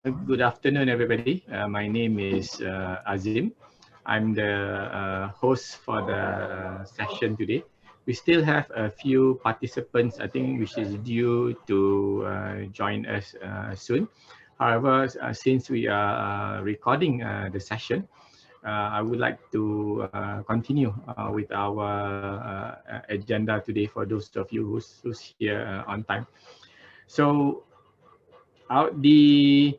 Good afternoon, everybody. My name is Azim. I'm the host for the session today. We still have a few participants, I think, which is due to join us soon. However, since we are recording the session, I would like to continue with our agenda today for those of you who's here on time. So, the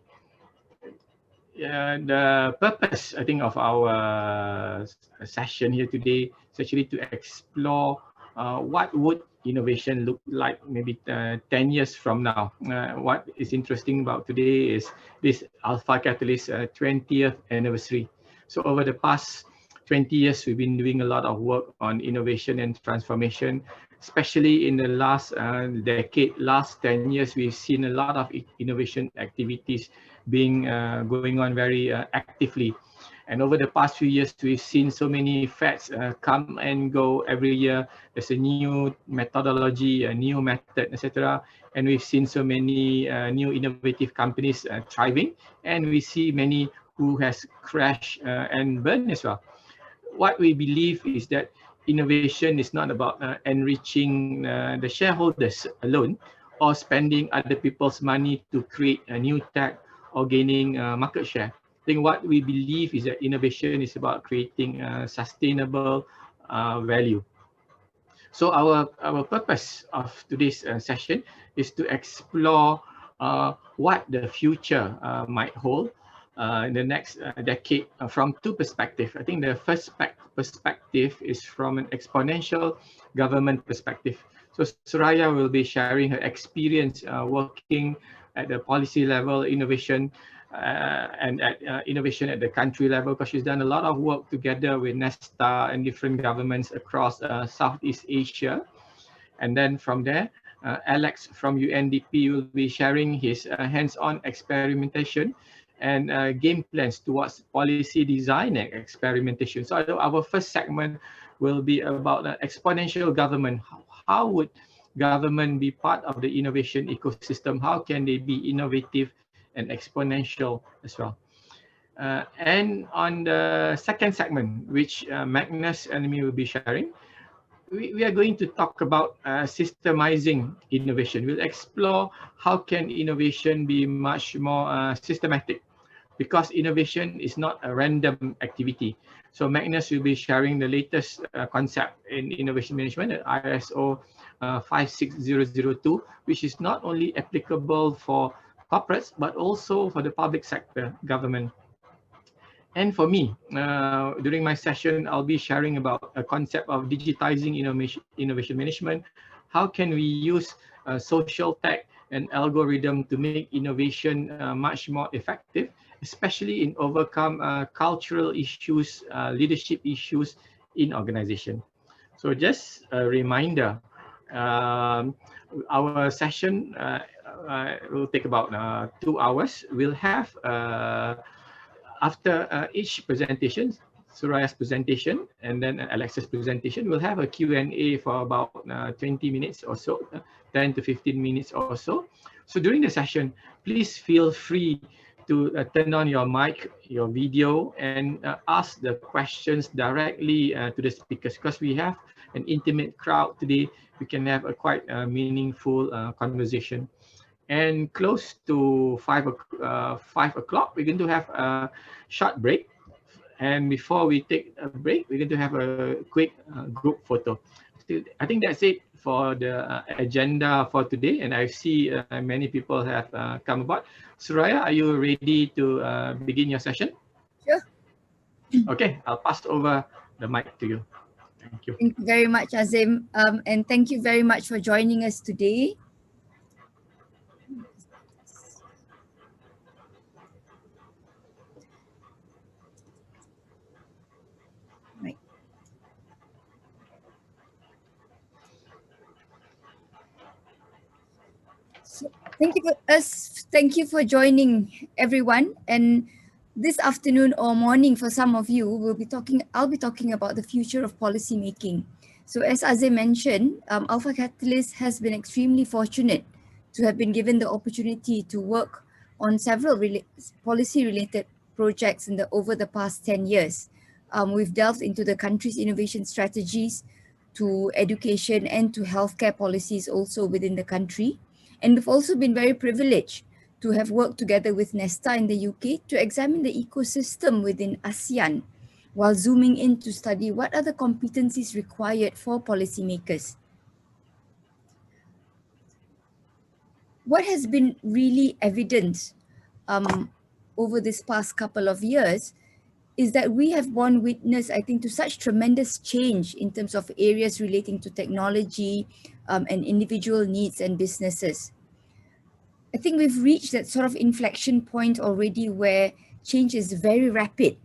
purpose, I think, of our session here today is actually to explore what would innovation look like maybe 10 years from now. What is interesting about today is this Alpha Catalyst 20th anniversary. So over the past 20 years, we've been doing a lot of work on innovation and transformation, especially in the last decade, last 10 years, we've seen a lot of innovation activities going on very actively. And over the past few years, we've seen so many fads come and go every year. There's a new methodology, a new method, etc. And we've seen so many new innovative companies thriving, and we see many who has crashed and burned as well. What we believe is that innovation is not about enriching the shareholders alone or spending other people's money to create a new tech or gaining market share. I think what we believe is that innovation is about creating sustainable value. So our purpose of today's session is to explore what the future might hold in the next decade from two perspectives. I think the first perspective is from an exponential government perspective. So Suraya will be sharing her experience working at the policy level, innovation, and at innovation at the country level, because she's done a lot of work together with Nesta and different governments across Southeast Asia. And then from there, Alex from UNDP will be sharing his hands-on experimentation and game plans towards policy design and experimentation. So our first segment will be about exponential government. How would government be part of the innovation ecosystem? How can they be innovative and exponential as well? And on the second segment, which Magnus and me will be sharing, we are going to talk about systemizing innovation. We'll explore how can innovation be much more systematic, because innovation is not a random activity. So Magnus will be sharing the latest concept in innovation management at ISO 56002, which is not only applicable for corporates, but also for the public sector, government. And for me, during my session, I'll be sharing about a concept of digitizing innovation management. How can we use social tech and algorithm to make innovation much more effective, especially in overcome cultural issues, leadership issues in organization. So just a reminder, our session will take about 2 hours. We'll have after each presentation, Suraya's presentation and then Alex's presentation, we'll have a Q&A for about 20 minutes or so, 10 to 15 minutes or so. So during the session, please feel free to turn on your mic, your video, and ask the questions directly to the speakers, because we have an intimate crowd today. We can have a quite meaningful conversation. And close to 5 o'clock, we're going to have a short break. And before we take a break, we're going to have a quick group photo. I think that's it for the agenda for today. And I see many people have come about. Suraya, are you ready to begin your session? Sure. Okay, I'll pass over the mic to you. Thank you. Thank you very much, Azim. And thank you very much for joining us today. Right. So thank you for joining, everyone. And this afternoon or morning for some of you, I'll be talking about the future of policy making. So as Azim mentioned, Alpha Catalyst has been extremely fortunate to have been given the opportunity to work on several policy-related projects over the past 10 years. We've delved into the country's innovation strategies, to education and to healthcare policies also within the country. And we've also been very privileged to have worked together with Nesta in the UK to examine the ecosystem within ASEAN, while zooming in to study what are the competencies required for policymakers. What has been really evident over this past couple of years is that we have borne witness, I think, to such tremendous change in terms of areas relating to technology and individual needs and businesses. I think we've reached that sort of inflection point already where change is very rapid.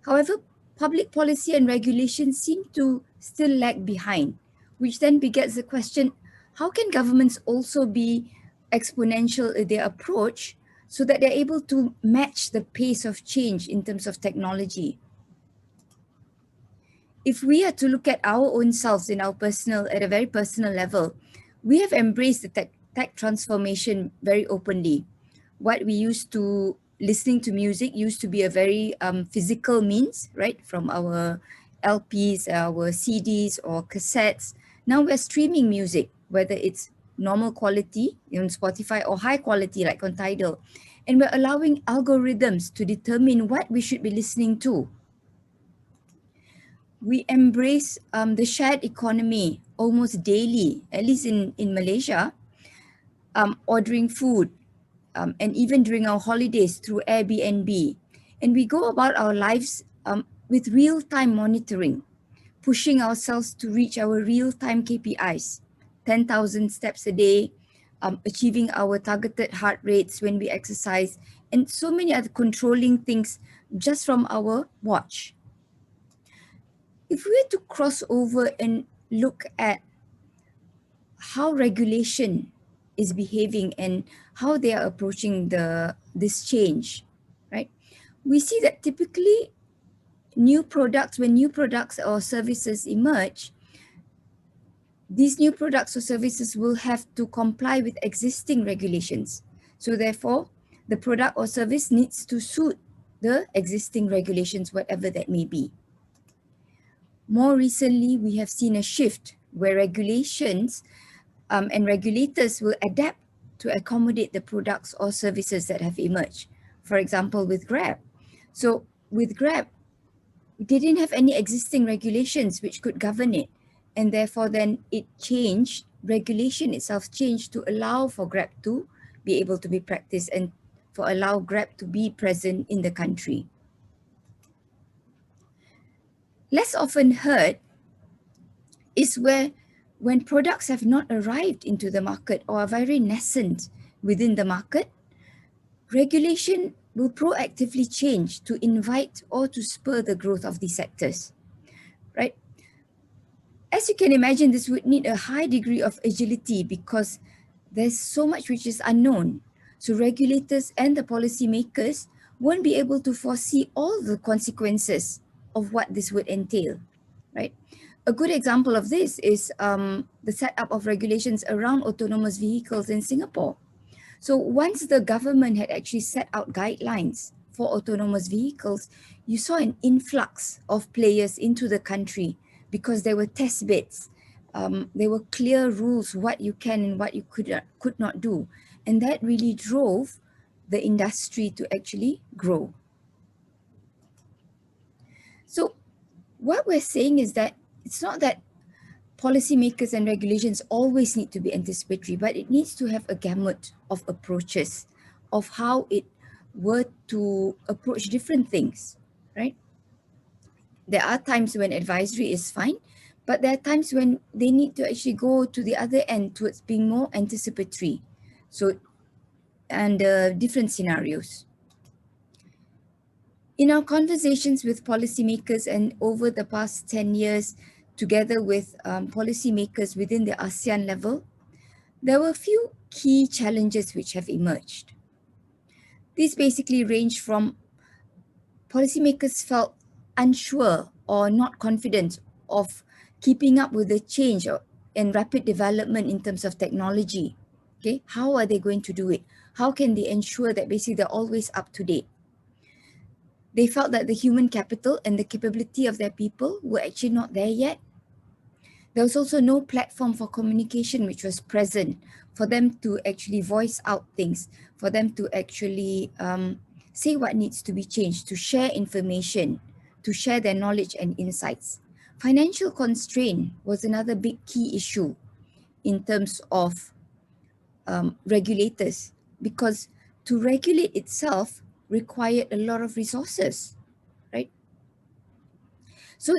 However, public policy and regulations seem to still lag behind, which then begets the question, how can governments also be exponential in their approach so that they're able to match the pace of change in terms of technology? If we are to look at our own selves at a very personal level, we have embraced the tech transformation very openly. What we used to listening to music used to be a very physical means, right? From our LPs, our CDs or cassettes. Now we're streaming music, whether it's normal quality on Spotify or high quality like on Tidal. And we're allowing algorithms to determine what we should be listening to. We embrace the shared economy almost daily, at least in Malaysia, ordering food, and even during our holidays through Airbnb. And we go about our lives with real-time monitoring, pushing ourselves to reach our real-time KPIs, 10,000 steps a day, achieving our targeted heart rates when we exercise, and so many other controlling things just from our watch. If we were to cross over and look at how regulation is behaving and how they are approaching this change, right? We see that typically when new products or services emerge, these new products or services will have to comply with existing regulations. So therefore, the product or service needs to suit the existing regulations, whatever that may be. More recently, we have seen a shift where regulations and regulators will adapt to accommodate the products or services that have emerged. For example, with Grab. So with Grab, they didn't have any existing regulations which could govern it. And therefore then regulation itself changed to allow for Grab to be able to be practiced and for allow Grab to be present in the country. Less often heard is when products have not arrived into the market or are very nascent within the market, regulation will proactively change to invite or to spur the growth of these sectors, right? As you can imagine, this would need a high degree of agility because there's so much which is unknown. So regulators and the policymakers won't be able to foresee all the consequences of what this would entail, right? A good example of this is the setup of regulations around autonomous vehicles in Singapore. So once the government had actually set out guidelines for autonomous vehicles, you saw an influx of players into the country because there were test beds. There were clear rules what you can and what you could not do. And that really drove the industry to actually grow. So what we're saying is that it's not that policymakers and regulations always need to be anticipatory, but it needs to have a gamut of approaches of how it were to approach different things, right? There are times when advisory is fine, but there are times when they need to actually go to the other end towards being more anticipatory. So, and different scenarios. In our conversations with policymakers and over the past 10 years, together with policymakers within the ASEAN level, there were a few key challenges which have emerged. These basically range from policymakers felt unsure or not confident of keeping up with the change and rapid development in terms of technology. Okay, how are they going to do it? How can they ensure that basically they're always up to date? They felt that the human capital and the capability of their people were actually not there yet. There was also no platform for communication which was present for them to actually voice out things, for them to actually say what needs to be changed, to share information, to share their knowledge and insights. Financial constraint was another big key issue in terms of regulators, because to regulate itself required a lot of resources, right? So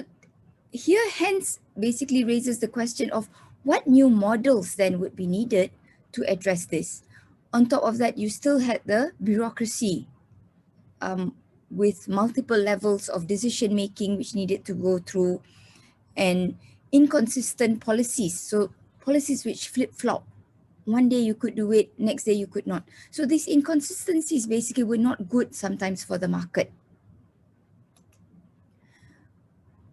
here hence basically raises the question of what new models then would be needed to address this. On top of that, you still had the bureaucracy with multiple levels of decision making which needed to go through, and inconsistent policies. So policies which flip-flop. One day you could do it, next day you could not. So these inconsistencies basically were not good sometimes for the market.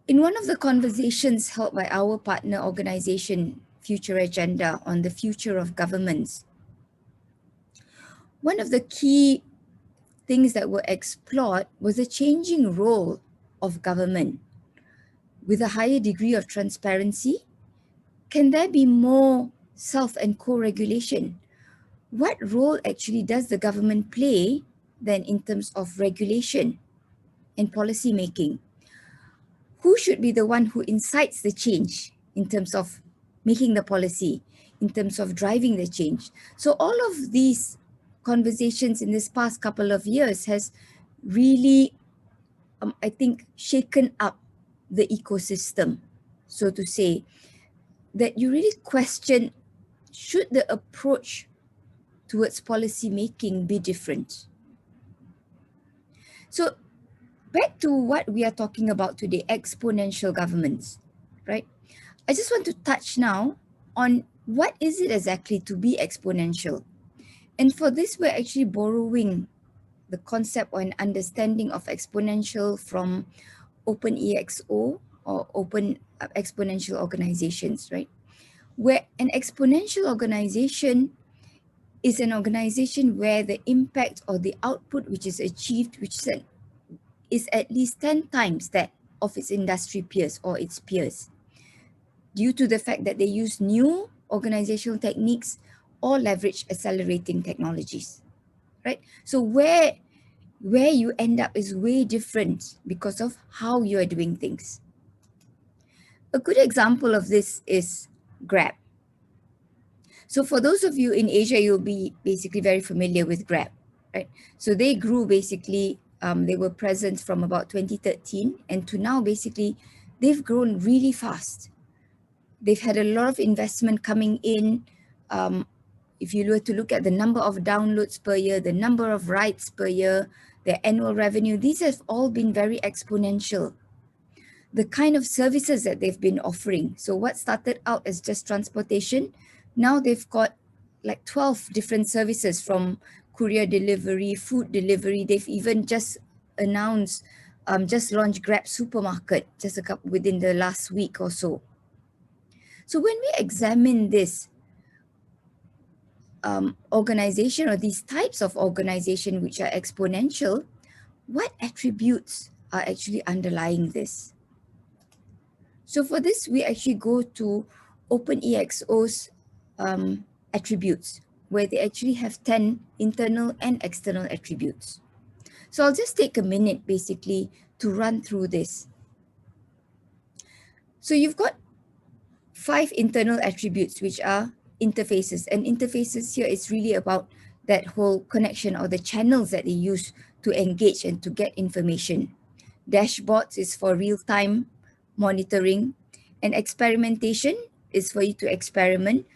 In one of the conversations held by our partner organization, Future Agenda, on the future of governments, one of the key things that were explored was the changing role of government. With a higher degree of transparency, can there be more self and co-regulation? What role actually does the government play then in terms of regulation and policy making? Who should be the one who incites the change in terms of making the policy, in terms of driving the change? So all of these conversations in this past couple of years has really, I think, shaken up the ecosystem, so to say, that you really question, should the approach towards policy making be different? So back to what we are talking about today, exponential governments, right? I just want to touch now on what is it exactly to be exponential. And for this, we're actually borrowing the concept or an understanding of exponential from OpenEXO or Open Exponential Organizations, right? Where an exponential organization is an organization where the impact or the output which is achieved, which is at least 10 times that of its industry peers or its peers, due to the fact that they use new organizational techniques or leverage accelerating technologies, right? So where you end up is way different because of how you are doing things. A good example of this is Grab. So for those of you in Asia, you'll be basically very familiar with Grab, right? So they grew basically, they were present from about 2013 and to now basically they've grown really fast. They've had a lot of investment coming in. If you were to look at the number of downloads per year, the number of rides per year, their annual revenue, these have all been very exponential. The kind of services that they've been offering. So what started out as just transportation, now they've got like 12 different services, from courier delivery, food delivery. They've even just announced, just launched Grab Supermarket just within the last week or so. So when we examine this organization or these types of organization which are exponential, what attributes are actually underlying this? So for this, we actually go to OpenEXO's attributes, where they actually have 10 internal and external attributes. So I'll just take a minute basically to run through this. So you've got 5 internal attributes, which are interfaces. And interfaces here is really about that whole connection or the channels that they use to engage and to get information. Dashboards is for real-time monitoring, and experimentation is for you to experiment.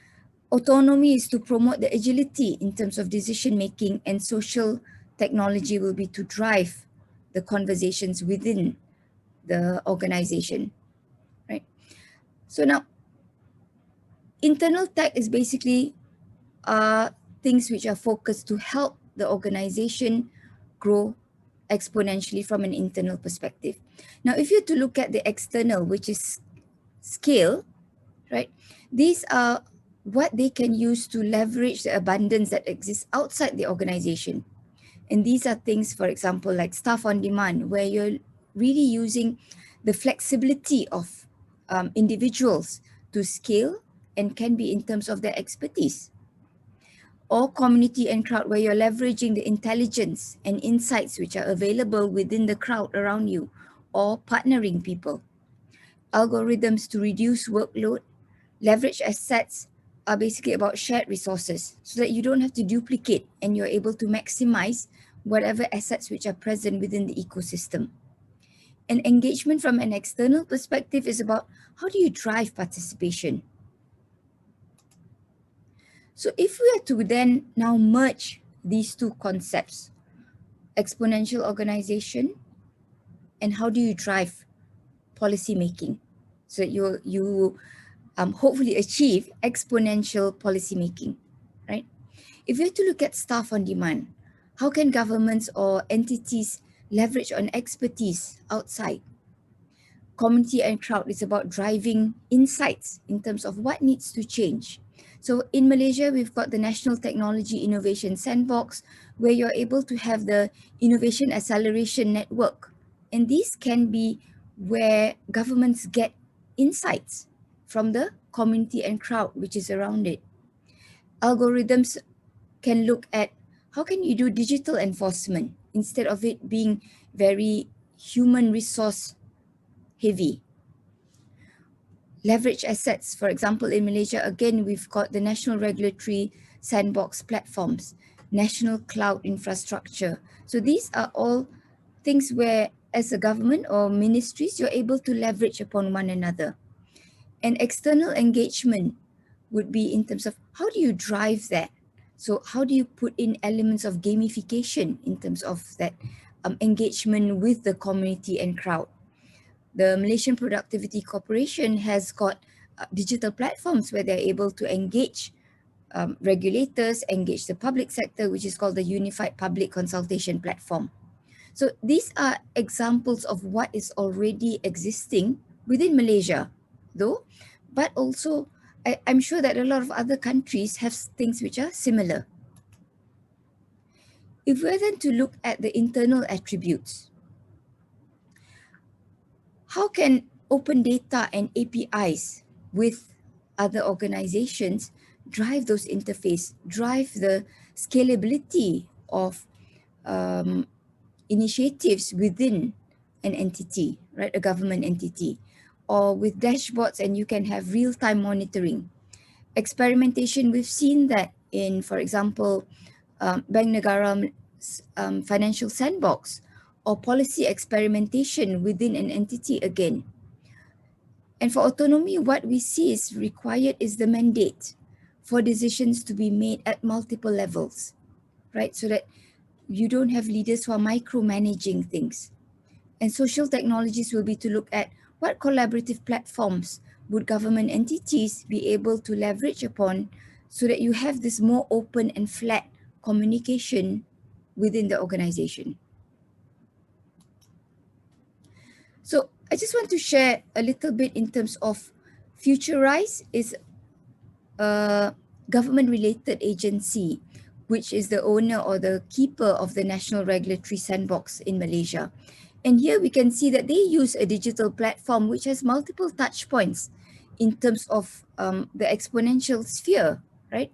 Autonomy is to promote the agility in terms of decision making, and social technology will be to drive the conversations within the organization, right? So now, internal tech is basically things which are focused to help the organization grow exponentially from an internal perspective. Now, if you're to look at the external, which is scale, right? These are what they can use to leverage the abundance that exists outside the organization. And these are things, for example, like staff on demand, where you're really using the flexibility of individuals to scale and can be in terms of their expertise. Or community and crowd, where you're leveraging the intelligence and insights which are available within the crowd around you, or partnering people. Algorithms to reduce workload, leverage assets are basically about shared resources so that you don't have to duplicate and you're able to maximize whatever assets which are present within the ecosystem. And engagement from an external perspective is about how do you drive participation? So if we are to then now merge these two concepts, exponential organization and how do you drive policy making, so that you hopefully achieve exponential policy making, right? If you have to look at staff on demand, how can governments or entities leverage on expertise outside? Community and crowd is about driving insights in terms of what needs to change. So in Malaysia, we've got the National Technology Innovation Sandbox, where you're able to have the Innovation Acceleration Network. And these can be where governments get insights from the community and crowd which is around it. Algorithms can look at how can you do digital enforcement instead of it being very human resource heavy. Leverage assets, for example, in Malaysia, again, we've got the National Regulatory Sandbox platforms, national cloud infrastructure. So these are all things where, as a government or ministries, you're able to leverage upon one another. And external engagement would be in terms of how do you drive that? So how do you put in elements of gamification in terms of that engagement with the community and crowd? The Malaysian Productivity Corporation has got digital platforms where they're able to engage regulators, engage the public sector, which is called the Unified Public Consultation Platform. So these are examples of what is already existing within Malaysia, though, but also I'm sure that a lot of other countries have things which are similar. If we're then to look at the internal attributes, how can open data and APIs with other organizations drive those interface, drive the scalability of initiatives within an entity, right? A government entity, or with dashboards, and you can have real-time monitoring. Experimentation, we've seen that in, for example, Bank Negara financial sandbox, or policy experimentation within an entity again. And for autonomy, what we see is required is the mandate for decisions to be made at multiple levels, right? So that you don't have leaders who are micromanaging things. And social technologies will be to look at what collaborative platforms would government entities be able to leverage upon so that you have this more open and flat communication within the organization. So I just want to share a little bit in terms of Futurize is a government-related agency, which is the owner or the keeper of the National Regulatory Sandbox in Malaysia. And here we can see that they use a digital platform which has multiple touch points in terms of the exponential sphere, right?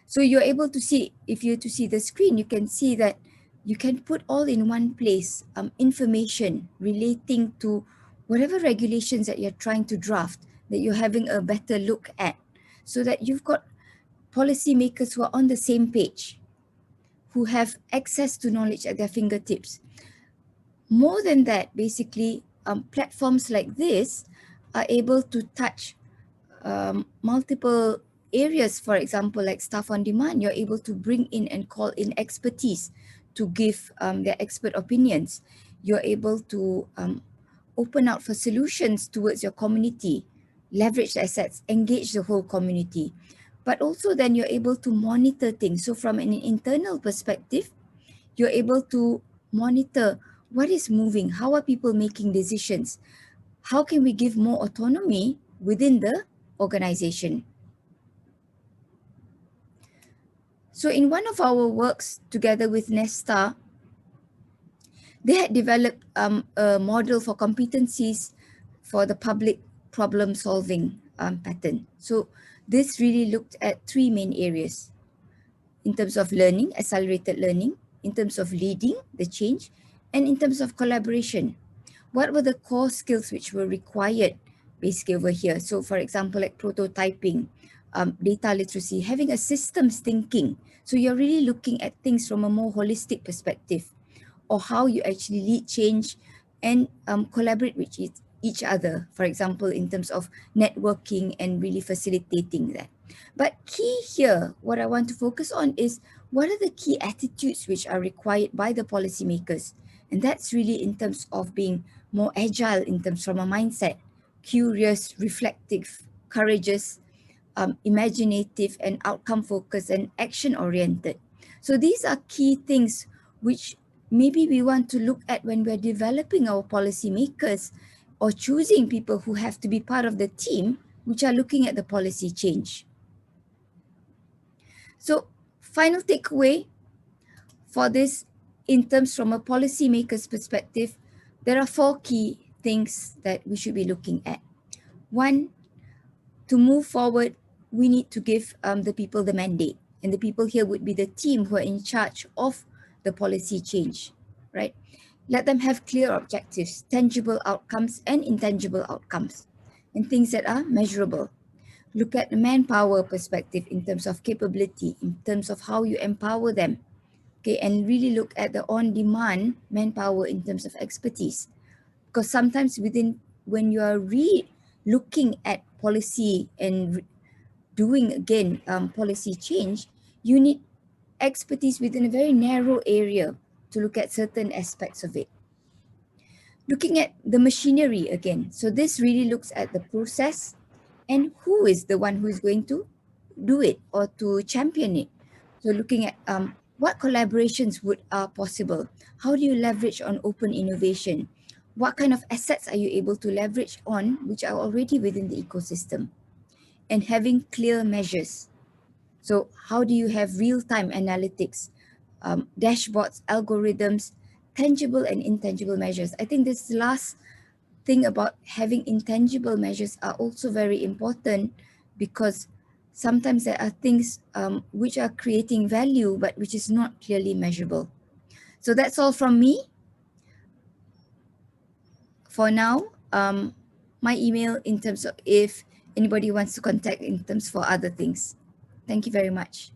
So you're able to see, if you to see the screen, you can see that you can put all in one place information relating to whatever regulations that you're trying to draft, that you're having a better look at, so that you've got policymakers who are on the same page, who have access to knowledge at their fingertips. More than that, basically, platforms like this are able to touch multiple areas. For example, like staff on demand, you're able to bring in and call in expertise to give their expert opinions. You're able to open out for solutions towards your community, leverage the assets, engage the whole community. But also then you're able to monitor things. So from an internal perspective, you're able to monitor what is moving, how are people making decisions, how can we give more autonomy within the organization. So in one of our works together with Nesta, they had developed a model for competencies for the public problem solving pattern. So this really looked at three main areas in terms of learning, accelerated learning, in terms of leading the change, and in terms of collaboration. What were the core skills which were required basically over here? So for example, like prototyping, data literacy, having a systems thinking. So you're really looking at things from a more holistic perspective, or how you actually lead change and collaborate with each other, for example, in terms of networking and really facilitating that. But key here, what I want to focus on is what are the key attitudes which are required by the policymakers? And that's really in terms of being more agile in terms from a mindset, curious, reflective, courageous, imaginative, and outcome focused and action oriented. So these are key things which maybe we want to look at when we're developing our policymakers or choosing people who have to be part of the team which are looking at the policy change. So final takeaway for this in terms from a policymaker's perspective, there are four key things that we should be looking at. One, to move forward, we need to give the people the mandate. And the people here would be the team who are in charge of the policy change, right? Let them have clear objectives, tangible outcomes and intangible outcomes, and things that are measurable. Look at the manpower perspective in terms of capability, in terms of how you empower them, okay? And really look at the on-demand manpower in terms of expertise. Because sometimes when you are looking at policy and doing again policy change, you need expertise within a very narrow area to look at certain aspects of it. Looking at the machinery again. So this really looks at the process and who is the one who is going to do it or to champion it. So looking at what collaborations are possible. How do you leverage on open innovation? What kind of assets are you able to leverage on which are already within the ecosystem? And having clear measures. So how do you have real-time analytics, dashboards, algorithms, tangible and intangible measures? I think this last thing about having intangible measures are also very important because sometimes there are things which are creating value but which is not clearly measurable. So that's all from me. For now, my email in terms of if anybody wants to contact in terms for other things. Thank you very much.